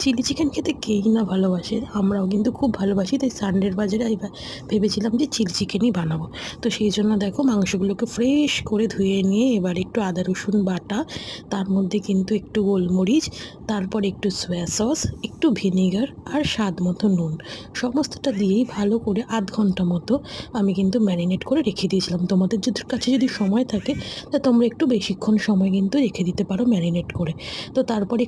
Chilli chicken খেতে কেই না ভালোবাসে, আমরাও কিন্তু খুব ভালোবাসি। তাই সানডের বাজারে ভেবেছিলাম যে চিলি চিকেনই বানাবো। তো সেই জন্য দেখো মাংসগুলোকে ফ্রেশ করে ধুয়ে নিয়ে এবার একটু আদা রসুন বাটা, তার মধ্যে কিন্তু একটু গোলমরিচ, তারপর একটু সয়া সস, একটু ভিনেগার আর স্বাদ মতো নুন, সমস্তটা দিয়েই ভালো করে আধ ঘন্টা মতো আমি কিন্তু ম্যারিনেট করে রেখে দিয়েছিলাম। তোমাদের কাছে যদি সময় থাকে তা তোমরা একটু বেশিক্ষণ সময় কিন্তু রেখে দিতে পারো ম্যারিনেট করে। তো তারপরে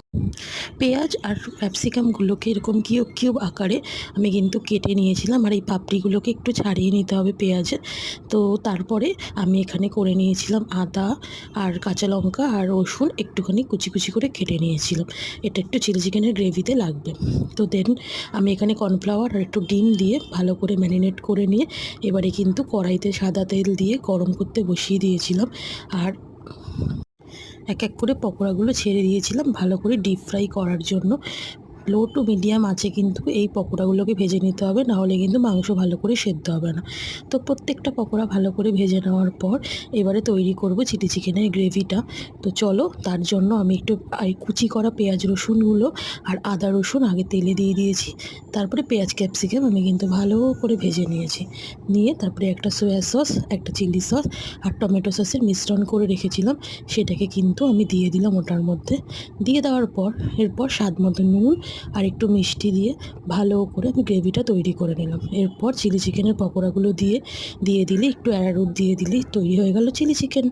পেঁয়াজ আর ক্যাপসিকামগুলোকে এরকম কিউব কিউব আকারে আমি কিন্তু কেটে নিয়েছিলাম, আর এই পাপড়িগুলোকে একটু ছাড়িয়ে নিতে হবে পেঁয়াজের। তো তারপরে আমি এখানে করে নিয়েছিলাম আদা আর কাঁচা লঙ্কা আর রসুন একটুখানি কুচি কুচি করে কেটে নিয়েছিলাম। এটা একটু চিলি চিকেনের গ্রেভিতে লাগবে। তো দেন আমি এখানে কর্নফ্লাওয়ার আর একটু ডিম দিয়ে ভালো করে ম্যারিনেট করে নিয়ে এবারে কিন্তু কড়াইতে সাদা তেল দিয়ে গরম করতে বসিয়ে দিয়েছিলাম। আর এক এক করে পকোড়াগুলো ছেড়ে দিয়েছিলাম ভালো করে ডিপ ফ্রাই করার জন্য। লো টু মিডিয়াম আছে কিন্তু এই পকোড়াগুলোকে ভেজে নিতে হবে, নাহলে কিন্তু মাংস ভালো করে সেদ্ধ হবে না। তো প্রত্যেকটা পকোড়া ভালো করে ভেজে নেওয়ার পর এবারে তৈরি করব চিলি চিকেনের গ্রেভিটা। তো চলো, তার জন্য আমি একটু কুচি করা পেঁয়াজ রসুনগুলো আর আদা রসুন আগে তেলে দিয়ে দিয়েছি। তারপরে পেঁয়াজ ক্যাপসিকাম আমি কিন্তু ভালো করে ভেজে নিয়েছি। নিয়ে তারপরে একটা সয়া সস, একটা চিলি সস আর টমেটো সসের মিশ্রণ করে রেখেছিলাম, সেটাকে কিন্তু আমি দিয়ে দিলাম ওটার মধ্যে। দিয়ে দেওয়ার পর এরপর স্বাদ মতো নুন আর একটু মিষ্টি দিয়ে ভালো করে আমি গ্রেভিটা তৈরি করে নিলাম। এরপর চিলি চিকেনের পকোড়াগুলো দিয়ে দিলে একটু অ্যারারুট দিয়ে দিলেই তৈরি হয়ে গেল চিলি চিকেন।